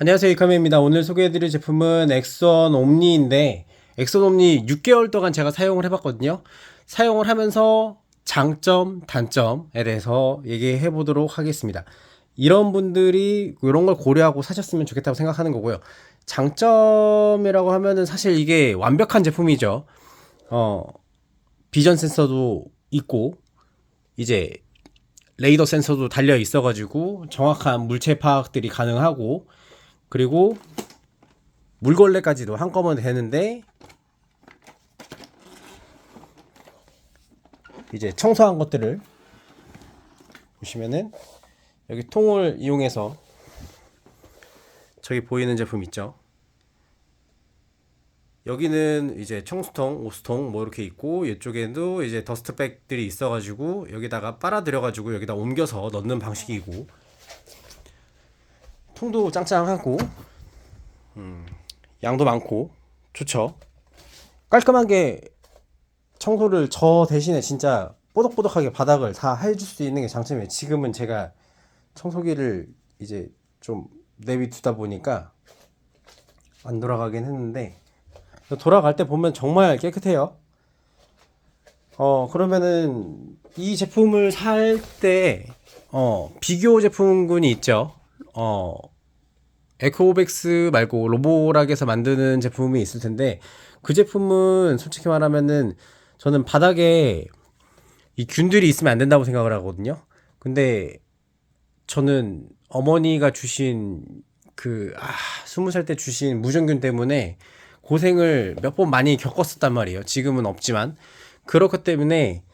안녕하세요, 이카메입니다. 오늘 소개해드릴 제품은 엑선 옴니인데, 엑선 옴니 6개월 동안 제가 사용을 해봤거든요. 사용을 하면서 장점, 단점에 대해서 얘기해 보도록 하겠습니다. 이런 분들이 이런 걸 고려하고 사셨으면 좋겠다고 생각하는 거고요. 장점이라고 하면은 사실 이게 완벽한 제품이죠. 비전 센서도 있고, 이제 레이더 센서도 달려 있어가지고 정확한 물체 파악들이 가능하고, 그리고 물걸레까지도 한꺼번에 되는데, 이제 청소한 것들을 보시면은 여기 통을 이용해서 저기 보이는 제품 있죠. 여기는 이제 청수통, 오수통 뭐 이렇게 있고, 이쪽에도 이제 더스트백들이 있어가지고 여기다가 빨아들여가지고 여기다 옮겨서 넣는 방식이고, 통도 짱짱하고 양도 많고 좋죠. 깔끔하게 청소를 저 대신에 진짜 뽀득뽀득하게 바닥을 다 해줄 수 있는 게 장점이에요. 지금은 제가 청소기를 이제 좀 내비두다 보니까 안 돌아가긴 했는데, 돌아갈 때 보면 정말 깨끗해요. 그러면은 이 제품을 살 때 비교 제품군이 있죠. 에코백스 말고 로보락에서 만드는 제품이 있을 텐데, 그 제품은 솔직히 말하면은 저는 바닥에 이 균들이 있으면 안 된다고 생각을 하거든요. 근데 저는 어머니가 주신 20살 때 주신 무전균 때문에 고생을 몇 번 많이 겪었었단 말이에요. 지금은 없지만. 그렇기 때문에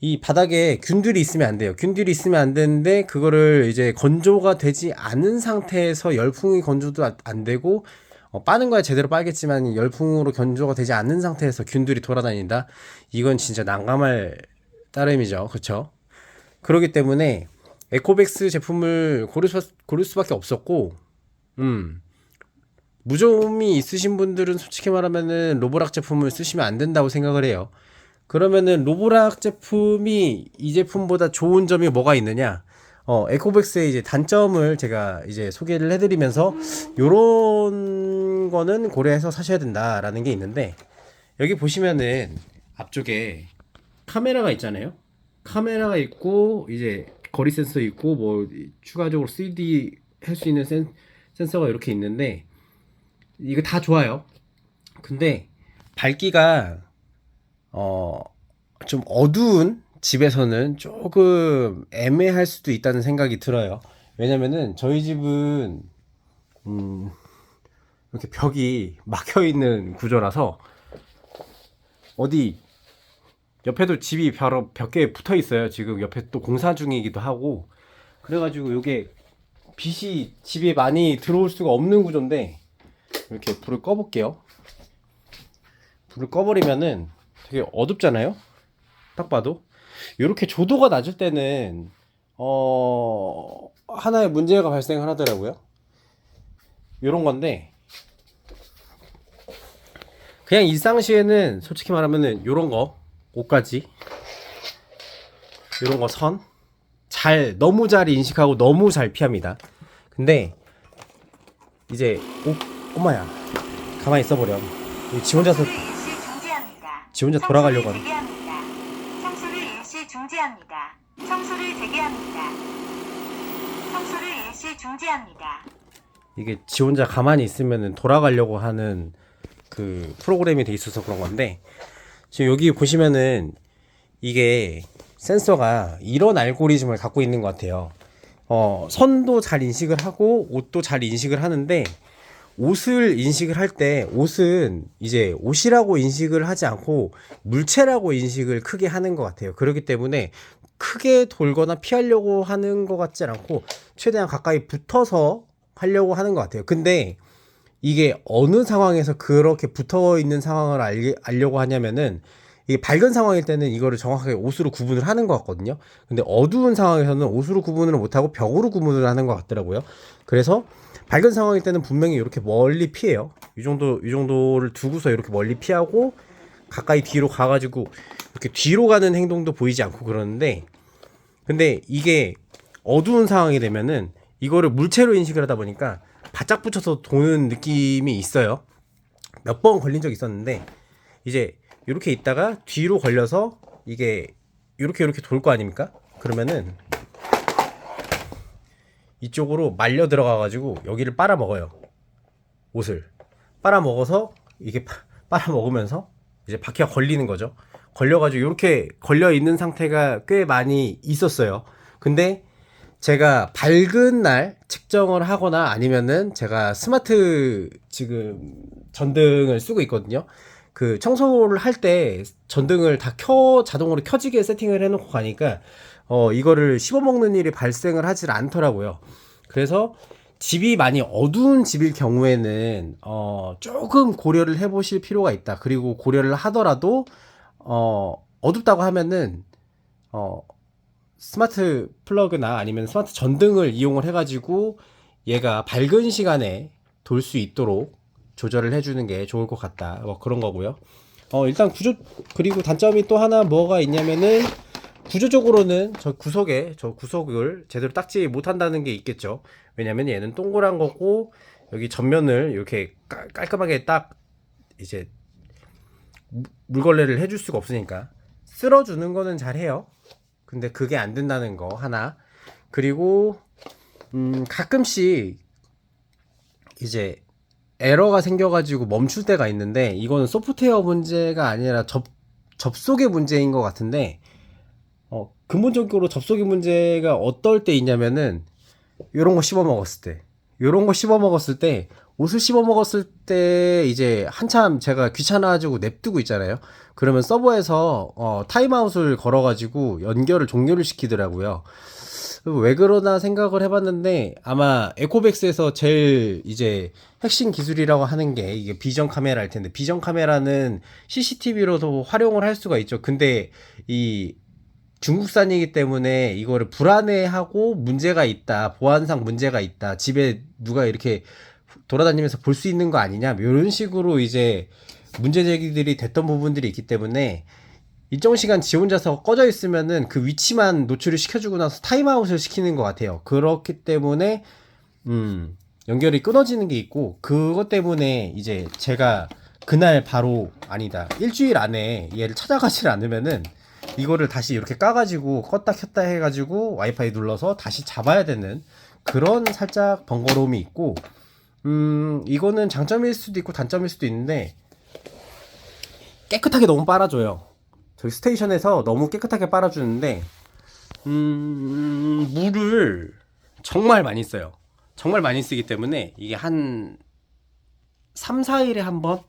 이 바닥에 균들이 있으면 안 돼요. 균들이 있으면 안 되는데, 그거를 이제 건조가 되지 않은 상태에서 열풍이 건조도 안 되고, 빠는 거야 제대로 빨겠지만 열풍으로 건조가 되지 않는 상태에서 균들이 돌아다닌다. 이건 진짜 난감할 따름이죠. 그렇죠? 그렇기 때문에 에코백스 제품을 고를 수밖에 없었고, 무좀이 있으신 분들은 솔직히 말하면은 로보락 제품을 쓰시면 안 된다고 생각을 해요. 그러면은 로보락 제품이 이 제품보다 좋은 점이 뭐가 있느냐? 에코백스의 이제 단점을 제가 이제 소개를 해드리면서 요런 거는 고려해서 사셔야 된다라는 게 있는데, 여기 보시면은 앞쪽에 카메라가 있잖아요. 카메라가 있고, 이제 거리 센서 있고, 뭐 추가적으로 3D 할 수 있는 센서가 이렇게 있는데, 이거 다 좋아요. 근데 밝기가 좀 어두운 집에서는 조금 애매할 수도 있다는 생각이 들어요. 왜냐면은 저희 집은 이렇게 벽이 막혀 있는 구조라서, 어디 옆에도 집이 바로 벽에 붙어 있어요. 지금 옆에 또 공사 중이기도 하고, 그래가지고 이게 빛이 집에 많이 들어올 수가 없는 구조인데, 이렇게 불을 꺼볼게요. 불을 꺼버리면은 되게 어둡잖아요. 딱 봐도 이렇게 조도가 낮을 때는 하나의 문제가 발생을 하더라고요. 이런 건데, 그냥 일상시에는 솔직히 말하면은 요런 거 옷가지, 요런 거 선 너무 잘 인식하고 너무 잘 피합니다. 근데 이제 엄마야 가만히 있어버려. 지 혼자서 지 혼자 돌아가려고 하는. 청소를 일시 중지합니다. 청소를 재개합니다. 청소를 일시 중지합니다. 이게 지 혼자 가만히 있으면은 돌아가려고 하는 그 프로그램이 돼 있어서 그런 건데, 지금 여기 보시면은 이게 센서가 이런 알고리즘을 갖고 있는 것 같아요. 선도 잘 인식을 하고 옷도 잘 인식을 하는데, 옷을 인식을 할 때 옷은 이제 옷이라고 인식을 하지 않고 물체라고 인식을 크게 하는 것 같아요. 그렇기 때문에 크게 돌거나 피하려고 하는 것 같지 않고 최대한 가까이 붙어서 하려고 하는 것 같아요. 근데 이게 어느 상황에서 그렇게 붙어 있는 상황을 알려고 하냐면은, 이게 밝은 상황일 때는 이거를 정확하게 옷으로 구분을 하는 것 같거든요. 근데 어두운 상황에서는 옷으로 구분을 못하고 벽으로 구분을 하는 것 같더라고요. 그래서 밝은 상황일 때는 분명히 이렇게 멀리 피해요. 이 정도를 두고서 이렇게 멀리 피하고, 가까이 뒤로 가가지고 이렇게 뒤로 가는 행동도 보이지 않고 그러는데, 근데 이게 어두운 상황이 되면은 이거를 물체로 인식을 하다 보니까 바짝 붙여서 도는 느낌이 있어요. 몇 번 걸린 적 있었는데 이제 이렇게 있다가 뒤로 걸려서 이게 이렇게 돌 거 아닙니까? 그러면은 이쪽으로 말려 들어가 가지고 여기를 빨아 먹어요. 옷을 빨아 먹어서 이게 빨아 먹으면서 이제 바퀴가 걸리는 거죠. 걸려 가지고 이렇게 걸려 있는 상태가 꽤 많이 있었어요. 근데 제가 밝은 날 측정을 하거나 아니면은 제가 스마트 지금 전등을 쓰고 있거든요. 그 청소를 할 때 전등을 다 자동으로 켜지게 세팅을 해놓고 가니까 이거를 씹어먹는 일이 발생을 하질 않더라고요. 그래서 집이 많이 어두운 집일 경우에는 조금 고려를 해보실 필요가 있다. 그리고 고려를 하더라도 어둡다고 하면은 스마트 플러그나 아니면 스마트 전등을 이용을 해가지고 얘가 밝은 시간에 돌 수 있도록 조절을 해주는 게 좋을 것 같다. 뭐 그런 거고요. 일단 그리고 단점이 또 하나 뭐가 있냐면은 구조적으로는 저 구석을 제대로 닦지 못한다는 게 있겠죠. 왜냐면 얘는 동그란 거고 여기 전면을 이렇게 깔끔하게 딱 이제 물걸레를 해줄 수가 없으니까 쓸어주는 거는 잘해요. 근데 그게 안 된다는 거 하나. 그리고 가끔씩 이제 에러가 생겨가지고 멈출 때가 있는데 이거는 소프트웨어 문제가 아니라 접속의 문제인 것 같은데 근본적으로 접속의 문제가 어떨 때 있냐면은 요런 거 씹어 먹었을 때 옷을 씹어 먹었을 때 이제 한참 제가 귀찮아가지고 냅두고 있잖아요. 그러면 서버에서 타임아웃을 걸어가지고 연결을 종료를 시키더라고요. 왜 그러나 생각을 해봤는데 아마 에코백스에서 제일 이제 핵심 기술이라고 하는 게 이게 비전 카메라일 텐데, 비전 카메라는 CCTV로도 활용을 할 수가 있죠. 근데 이 중국산이기 때문에 이거를 불안해하고 문제가 있다, 보안상 문제가 있다, 집에 누가 이렇게 돌아다니면서 볼 수 있는 거 아니냐, 이런 식으로 이제 문제 제기들이 됐던 부분들이 있기 때문에 일정 시간 지 혼자서 꺼져 있으면은 그 위치만 노출을 시켜주고 나서 타임아웃을 시키는 것 같아요. 그렇기 때문에 연결이 끊어지는 게 있고, 그것 때문에 이제 제가 그날 바로 아니다 일주일 안에 얘를 찾아가질 않으면은 이거를 다시 이렇게 까가지고 껐다 켰다 해가지고 와이파이 눌러서 다시 잡아야 되는 그런 살짝 번거로움이 있고, 이거는 장점일 수도 있고 단점일 수도 있는데 깨끗하게 너무 빨아줘요. 저희 스테이션에서 너무 깨끗하게 빨아주는데 물을 정말 많이 써요. 정말 많이 쓰기 때문에 이게 한 3, 4일에 한 번,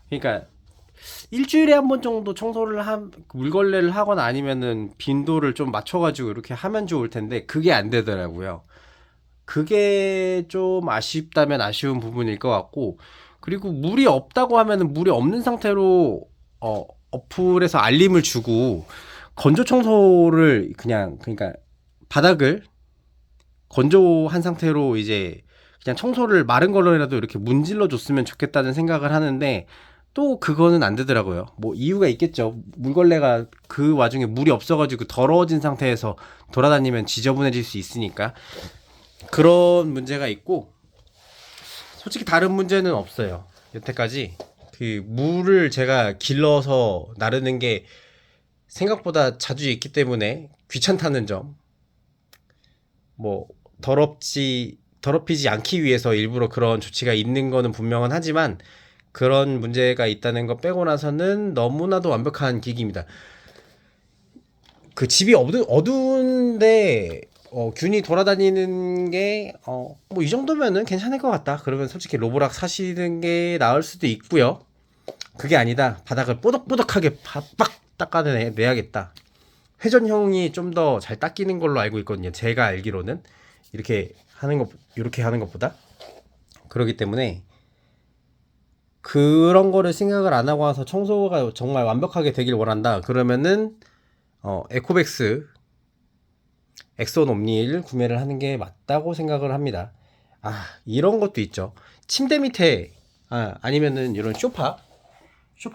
그러니까 일주일에 한 번 정도 청소를 물걸레를 하거나 아니면은 빈도를 좀 맞춰가지고 이렇게 하면 좋을 텐데 그게 안 되더라고요. 그게 좀 아쉽다면 아쉬운 부분일 것 같고, 그리고 물이 없다고 하면은 물이 없는 상태로 어플에서 알림을 주고 건조 청소를 그러니까 바닥을 건조한 상태로 이제 그냥 청소를 마른 걸로라도 이렇게 문질러 줬으면 좋겠다는 생각을 하는데 또 그거는 안 되더라고요. 뭐 이유가 있겠죠. 물걸레가 그 와중에 물이 없어가지고 더러워진 상태에서 돌아다니면 지저분해질 수 있으니까 그런 문제가 있고, 솔직히 다른 문제는 없어요. 여태까지 그 물을 제가 길러서 나르는 게 생각보다 자주 있기 때문에 귀찮다는 점, 뭐 더럽히지 않기 위해서 일부러 그런 조치가 있는 거는 분명은 하지만 그런 문제가 있다는 거 빼고 나서는 너무나도 완벽한 기기입니다. 그 집이 어두운데 균이 돌아다니는 게 뭐 이 정도면은 괜찮을 것 같다. 그러면 솔직히 로보락 사시는 게 나을 수도 있고요. 그게 아니다, 바닥을 뽀득뽀득하게 빡 닦아내야겠다, 회전형이 좀 더 잘 닦이는 걸로 알고 있거든요. 제가 알기로는 이렇게 하는 것보다. 그렇기 때문에 그런 거를 생각을 안 하고 와서 청소가 정말 완벽하게 되길 원한다. 그러면은 에코백스 엑소온 옴니를 구매를 하는 게 맞다고 생각을 합니다. 이런 것도 있죠. 침대 밑에 아니면은 이런 소파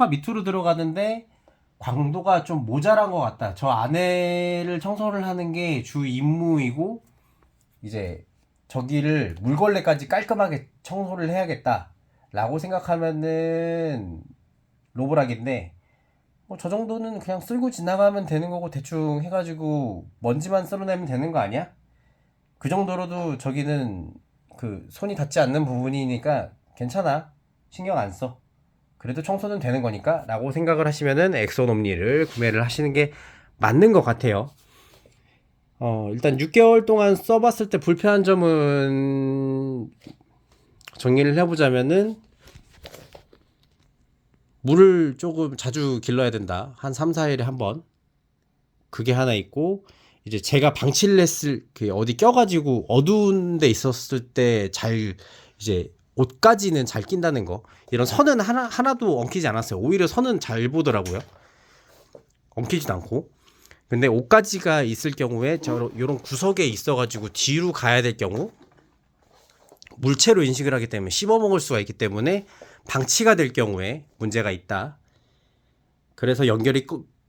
밑으로 들어가는데 광도가 좀 모자란 것 같다, 저 안에를 청소를 하는 게 주 임무이고 이제 저기를 물걸레까지 깔끔하게 청소를 해야겠다 라고 생각하면은 로보락인데, 뭐 저 정도는 그냥 쓸고 지나가면 되는 거고 대충 해가지고 먼지만 쓸어내면 되는 거 아니야? 그 정도로도 저기는 그 손이 닿지 않는 부분이니까 괜찮아. 신경 안 써. 그래도 청소는 되는 거니까 라고 생각을 하시면은 엑손 옴니를 구매를 하시는 게 맞는 것 같아요. 일단 6개월 동안 써봤을 때 불편한 점은 정리를 해보자면은, 물을 조금 자주 길러야 된다. 한 3, 4일에 한 번. 그게 하나 있고, 이제 제가 방치를 했을, 어디 껴가지고 어두운 데 있었을 때 이제 옷까지는 잘 낀다는 거. 이런 선은 하나도 엉키지 않았어요. 오히려 선은 잘 보더라고요. 엉키지도 않고. 근데 옷가지가 있을 경우에 요런 구석에 있어가지고 뒤로 가야 될 경우, 물체로 인식을 하기 때문에 씹어먹을 수가 있기 때문에 방치가 될 경우에 문제가 있다. 그래서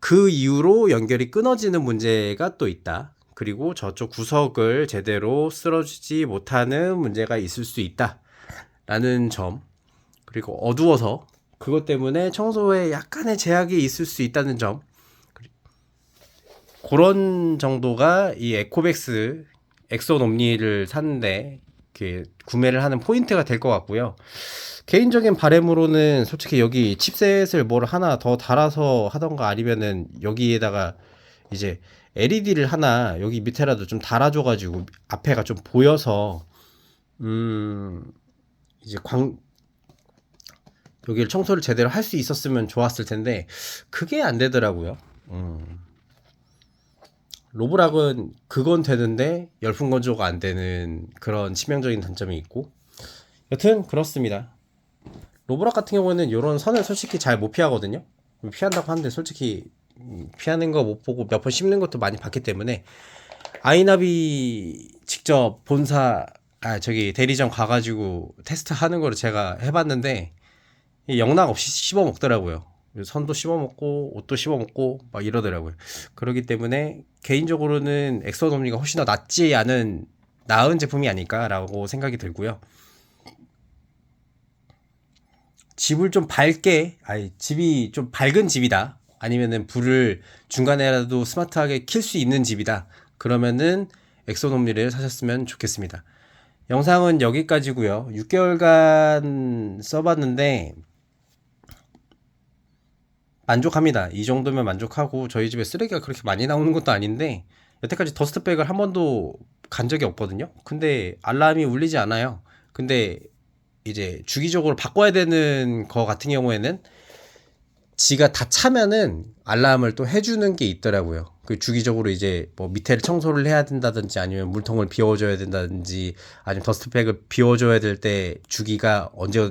그 이후로 연결이 끊어지는 문제가 또 있다. 그리고 저쪽 구석을 제대로 쓸어주지 못하는 문제가 있을 수 있다 라는 점, 그리고 어두워서 그것 때문에 청소에 약간의 제약이 있을 수 있다는 점, 그런 정도가 이 에코백스 엑손 옴니를 샀는데 구매를 하는 포인트가 될 것 같고요. 개인적인 바람으로는 솔직히 여기 칩셋을 뭘 하나 더 달아서 하던가, 아니면은 여기에다가 이제 LED를 하나 여기 밑에라도 좀 달아줘가지고 앞에가 좀 보여서 이제 여기를 청소를 제대로 할 수 있었으면 좋았을 텐데 그게 안 되더라고요. 로보락은 그건 되는데 열풍 건조가 안 되는 그런 치명적인 단점이 있고, 여튼 그렇습니다. 로보락 같은 경우는 이런 선을 솔직히 잘 못 피하거든요. 피한다고 하는데 솔직히 피하는 거 못 보고 몇 번 씹는 것도 많이 봤기 때문에, 아이나비 직접 대리점 가가지고 테스트 하는 거를 제가 해봤는데 영락 없이 씹어 먹더라고요. 선도 씹어 먹고 옷도 씹어 먹고 막 이러더라고요. 그렇기 때문에 개인적으로는 엑소돔니가 훨씬 더 나은 제품이 아닐까라고 생각이 들고요. 집이 좀 밝은 집이다, 아니면은 불을 중간에라도 스마트하게 킬 수 있는 집이다, 그러면은 엑소돔니를 사셨으면 좋겠습니다. 영상은 여기까지고요. 6개월간 써봤는데 만족합니다. 이 정도면 만족하고, 저희 집에 쓰레기가 그렇게 많이 나오는 것도 아닌데 여태까지 더스트백을 한 번도 간 적이 없거든요. 근데 알람이 울리지 않아요. 근데 이제 주기적으로 바꿔야 되는 거 같은 경우에는 지가 다 차면은 알람을 또 해주는 게 있더라고요. 그 주기적으로 이제 뭐 밑에를 청소를 해야 된다든지, 아니면 물통을 비워줘야 된다든지, 아니면 더스트백을 비워줘야 될 때 주기가 언제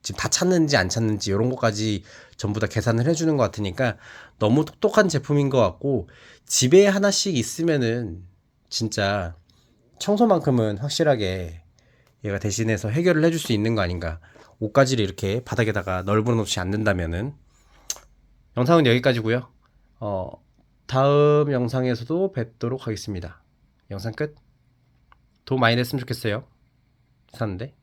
지금 다 찼는지 안 찼는지 이런 것까지 전부 다 계산을 해주는 것 같으니까 너무 똑똑한 제품인 것 같고, 집에 하나씩 있으면은 진짜 청소만큼은 확실하게 얘가 대신해서 해결을 해줄 수 있는 거 아닌가. 옷가지를 이렇게 바닥에다가 널브러 놓지 않는다면은. 영상은 여기까지고요. 다음 영상에서도 뵙도록 하겠습니다. 영상 끝. 도움 많이 됐으면 좋겠어요. 사는데.